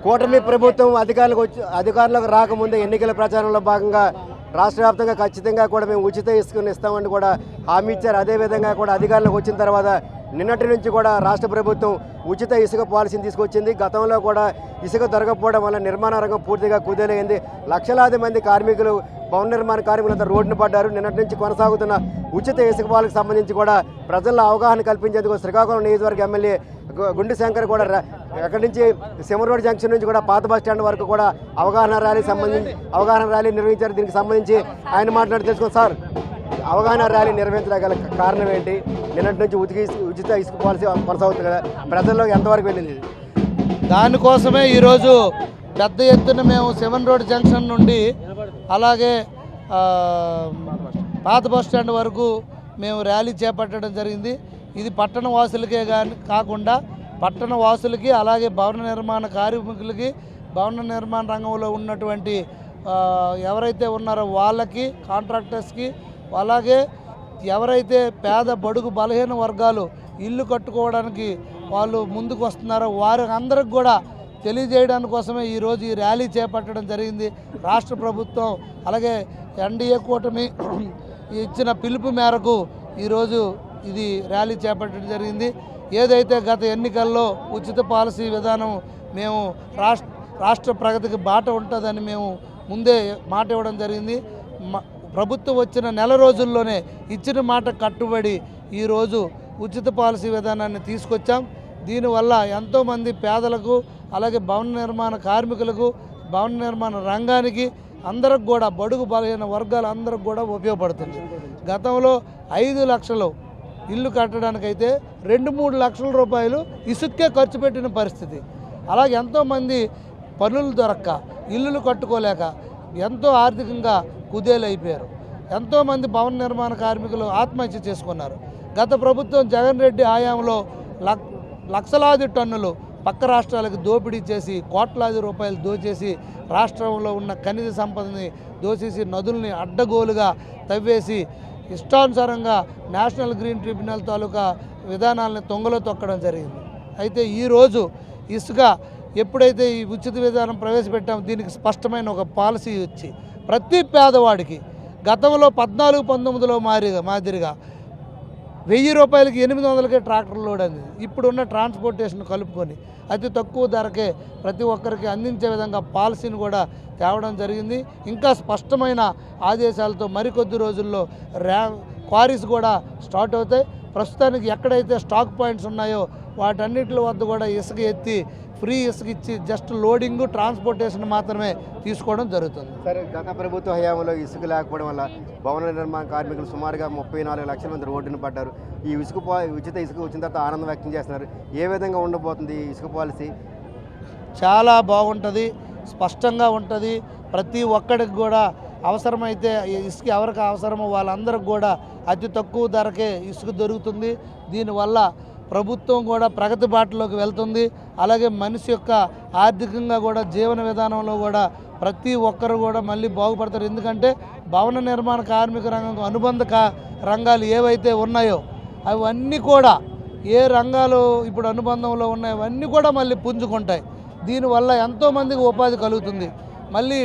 కూటమి ప్రభుత్వం అధికారంలోకి రాకముందే ఎన్నికల ప్రచారంలో భాగంగా రాష్ట్ర వ్యాప్తంగా ఖచ్చితంగా కూడా మేము ఉచిత ఇసుకను ఇస్తామని కూడా హామీ ఇచ్చారు. అదేవిధంగా కూడా అధికారంలోకి వచ్చిన తర్వాత నిన్నటి నుంచి కూడా రాష్ట్ర ప్రభుత్వం ఉచిత ఇసుక పాలసీని తీసుకొచ్చింది. గతంలో కూడా ఇసుక దొరకపోవడం వల్ల నిర్మాణ రంగం పూర్తిగా కుదేలైంది. లక్షలాది మంది కార్మికులు, భవన నిర్మాణ కార్మికులంతా రోడ్డున పడ్డారు. నిన్నటి నుంచి కొనసాగుతున్న ఉచిత ఇసుక పాలసీకి సంబంధించి కూడా ప్రజల్లో అవగాహన కల్పించేందుకు శ్రీకాకుళం నియోజకవర్గ ఎమ్మెల్యే గుండి శంకర్ కూడా అక్కడి నుంచి సిమర్ రోడ్ జంక్షన్ నుంచి కూడా పాత బస్ స్టాండ్ వరకు కూడా అవగాహన ర్యాలీ నిర్వహించారు. దీనికి సంబంధించి ఆయన మాట్లాడి తెలుసుకోండి. సార్, అవగాహన ర్యాలీ నిర్వహించగల కారణం ఏంటి? నిన్నటి నుంచి ఉచిత ఇసుక పాలసీ కొనసాగుతుంది కదా, ప్రజల్లోకి ఎంతవరకు వెళ్ళింది? దానికోసమే ఈరోజు పెద్ద ఎత్తున మేము సిమర్ రోడ్ జంక్షన్ నుండి అలాగే పాత బస్ స్టాండ్ వరకు మేము ర్యాలీ చేపట్టడం జరిగింది. ఇది పట్టణ వాసులకే కాకుండా పట్టణ వాసులకి అలాగే భవన నిర్మాణ కార్మికులకి, భవన నిర్మాణ రంగంలో ఉన్నటువంటి ఎవరైతే ఉన్నారో వాళ్ళకి, కాంట్రాక్టర్స్కి, అలాగే ఎవరైతే పేద బడుగు బలహీన వర్గాలు ఇల్లు కట్టుకోవడానికి వాళ్ళు ముందుకు వస్తున్నారో వారి అందరికి కూడా తెలియజేయడానికి కోసమే ఈరోజు ఈ ర్యాలీ చేపట్టడం జరిగింది. రాష్ట్ర ప్రభుత్వం అలాగే ఎన్డీఏ కూటమి ఇచ్చిన పిలుపు మేరకు ఈరోజు ఇది ర్యాలీ చేపట్టడం జరిగింది. ఏదైతే గత ఎన్నికల్లో ఉచిత పాలసీ విధానం మేము రాష్ట్ర ప్రగతికి బాట ఉంటుందని మేము ముందే మాట ఇవ్వడం జరిగింది. ప్రభుత్వం వచ్చిన నెల రోజుల్లోనే ఇచ్చిన మాట కట్టుబడి ఈరోజు ఉచిత పాలసీ విధానాన్ని తీసుకొచ్చాం. దీనివల్ల ఎంతోమంది పేదలకు అలాగే భవన నిర్మాణ కార్మికులకు, భవన నిర్మాణ రంగానికి అందరికి కూడా, బడుగు బలహీన వర్గాలు అందరికి కూడా ఉపయోగపడుతుంది. గతంలో 5 లక్షలు ఇల్లు కట్టడానికైతే 2-3 లక్షల రూపాయలు ఇసుక్కే ఖర్చు పెట్టిన పరిస్థితి. అలాగే ఎంతోమంది పనులు దొరక్క, ఇల్లులు కట్టుకోలేక ఎంతో ఆర్థికంగా కుదేలైపోయారు. ఎంతోమంది భవన నిర్మాణ కార్మికులు ఆత్మహత్య చేసుకున్నారు. గత ప్రభుత్వం జగన్ రెడ్డి హయాంలో లక్షలాది టన్నులు పక్క రాష్ట్రాలకు దోపిడీ చేసి కోట్లాది రూపాయలు దోచేసి రాష్ట్రంలో ఉన్న ఖనిజ సంపదని దోచేసి నదుల్ని అడ్డగోలుగా తవ్వేసి ఇష్టానుసారంగా నేషనల్ గ్రీన్ ట్రిబ్యునల్ తాలూకా విధానాలను తొంగలో తొక్కడం జరిగింది. అయితే ఈరోజు ఇసుక ఎప్పుడైతే ఈ ఉచిత విధానం ప్రవేశపెట్టామో దీనికి స్పష్టమైన ఒక పాలసీ వచ్చి ప్రతి పేదవాడికి గతంలో 14-19లో మాదిరిగా 1000 రూపాయలకి 800కే ట్రాక్టర్ లోడ్ అందింది. ఇప్పుడున్న ట్రాన్స్పోర్టేషన్ కలుపుకొని అతి తక్కువ ధరకే ప్రతి ఒక్కరికి అందించే విధంగా పాలసీని కూడా తేవడం జరిగింది. ఇంకా స్పష్టమైన ఆదేశాలతో మరికొద్ది రోజుల్లో క్వారీస్ కూడా స్టార్ట్ అవుతాయి. ప్రస్తుతానికి ఎక్కడైతే స్టాక్ పాయింట్స్ ఉన్నాయో వాటన్నిటి వద్ద కూడా ఇసుక ఎత్తి ఫ్రీ ఇసుక ఇచ్చి జస్ట్ లోడింగ్, ట్రాన్స్పోర్టేషన్ మాత్రమే తీసుకోవడం జరుగుతుంది. సరే, గత ప్రభుత్వ హయాంలో ఇసుక లేకపోవడం వల్ల భవన నిర్మాణ కార్మికులు సుమారుగా 34 లక్షల మంది రోడ్డున పడ్డారు. ఈ ఉచిత ఇసుక వచ్చిన తర్వాత ఆనందం వ్యక్తం చేస్తున్నారు. ఏ విధంగా ఉండబోతుంది ఈ ఇసుక పాలసీ? చాలా బాగుంటుంది, స్పష్టంగా ఉంటుంది. ప్రతి ఒక్కడికి కూడా అవసరమైతే ఇసుక ఎవరికి అవసరమో వాళ్ళందరికి కూడా అతి తక్కువ ధరకే ఇసుక దొరుకుతుంది. దీనివల్ల ప్రభుత్వం కూడా ప్రగతి బాటలోకి వెళ్తుంది. అలాగే మనిషి యొక్క ఆర్థికంగా కూడా జీవన విధానంలో కూడా ప్రతి ఒక్కరు కూడా మళ్ళీ బాగుపడతారు. ఎందుకంటే భవన నిర్మాణ కార్మిక రంగం అనుబంధ రంగాలు ఏవైతే ఉన్నాయో అవన్నీ కూడా, ఏ రంగాలు ఇప్పుడు అనుబంధంలో ఉన్నాయో అవన్నీ కూడా మళ్ళీ పుంజుకుంటాయి. దీనివల్ల ఎంతోమందికి ఉపాధి కలుగుతుంది. మళ్ళీ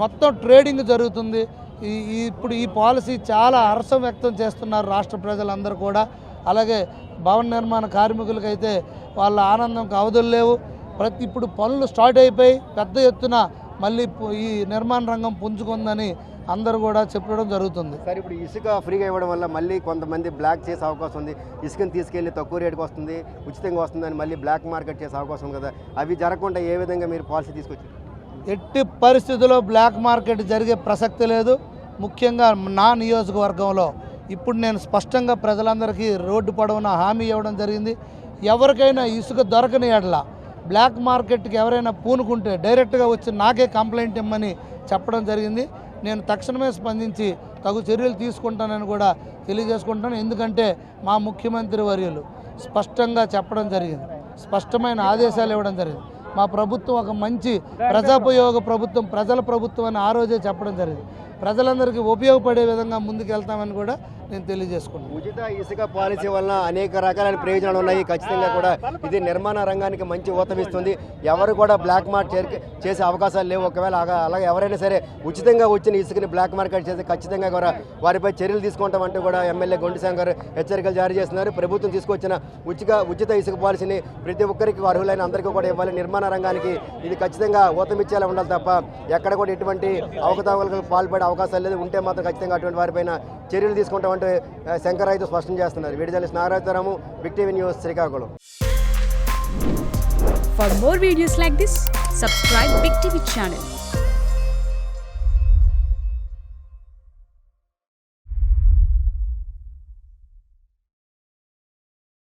మొత్తం ట్రేడింగ్ జరుగుతుంది. ఇప్పుడు ఈ పాలసీ చాలా హర్షం వ్యక్తం చేస్తున్నారు రాష్ట్ర ప్రజలందరూ కూడా. అలాగే భవన నిర్మాణ కార్మికులకైతే వాళ్ళ ఆనందంకి అవధులు లేవు. ఇప్పుడు పనులు స్టార్ట్ అయిపోయి పెద్ద ఎత్తున మళ్ళీ ఈ నిర్మాణ రంగం పుంజుకుందని అందరూ కూడా చెప్పడం జరుగుతుంది. సరే, ఇప్పుడు ఇసుక ఫ్రీగా ఇవ్వడం వల్ల మళ్ళీ కొంతమంది బ్లాక్ చేసే అవకాశం ఉంది. ఇసుకని తీసుకెళ్ళి తక్కువ రేటుకి వస్తుంది, ఉచితంగా వస్తుందని మళ్ళీ బ్లాక్ మార్కెట్ చేసే అవకాశం ఉంది కదా, అవి జరగకుండా ఏ విధంగా మీరు పాలసీ తీసుకొచ్చారు? ఎట్టి పరిస్థితుల్లో బ్లాక్ మార్కెట్ జరిగే ప్రసక్తి లేదు. ముఖ్యంగా నా నియోజకవర్గంలో ఇప్పుడు నేను స్పష్టంగా ప్రజలందరికీ రోడ్డు పొడవునా హామీ ఇవ్వడం జరిగింది. ఎవరికైనా ఇసుక దొరకని ఎడల బ్లాక్ మార్కెట్కి ఎవరైనా పూనుకుంటే డైరెక్ట్గా వచ్చి నాకే కంప్లైంట్ ఇమ్మని చెప్పడం జరిగింది. నేను తక్షణమే స్పందించి తగు చర్యలు తీసుకుంటానని కూడా తెలియజేసుకుంటాను. ఎందుకంటే మా ముఖ్యమంత్రి వర్యులు స్పష్టంగా చెప్పడం జరిగింది, స్పష్టమైన ఆదేశాలు ఇవ్వడం జరిగింది. మా ప్రభుత్వం ఒక మంచి ప్రజాపయోగ ప్రభుత్వం, ప్రజల ప్రభుత్వం అని ఆ రోజే చెప్పడం జరిగింది. ప్రజలందరికీ ఉపయోగపడే విధంగా ముందుకు వెళ్తామని కూడా నేను తెలియజేసుకున్నాను. ఉచిత ఇసుక పాలసీ వలన అనేక రకాలైన ప్రయోజనాలు ఉన్నాయి. ఖచ్చితంగా కూడా ఇది నిర్మాణ రంగానికి మంచి ఊతమిస్తుంది. ఎవరు కూడా బ్లాక్ మార్కెట్ చేసే అవకాశాలు లేవు. ఒకవేళ అలాగే ఎవరైనా సరే ఉచితంగా వచ్చిన ఇసుకని బ్లాక్ మార్కెట్ చేసి ఖచ్చితంగా కూడా వారిపై చర్యలు తీసుకుంటామంటూ కూడా ఎమ్మెల్యే గొండిశంకర్ గారు హెచ్చరికలు జారీ చేస్తున్నారు. ప్రభుత్వం తీసుకొచ్చిన ఉచిత ఇసుక పాలసీని ప్రతి ఒక్కరికి అర్హులైన అందరికీ కూడా ఇవ్వాలి. నిర్మాణ రంగానికి ఇది ఖచ్చితంగా ఊతమిచ్చేలా ఉండాలి తప్ప ఎక్కడ కూడా ఎటువంటి అవకతవకలకు పాల్పడే అవకాశాలు లేదు. ఉంటే మాత్రం ఖచ్చితంగా అటువంటి వారిపైన చర్యలు తీసుకుంటామంటే శంకర్ అయితే స్పష్టం చేస్తున్నారు. Video journalist Nagarajaramu, big TV news, Srikakulam. For more videos like this, subscribe Big TV channel.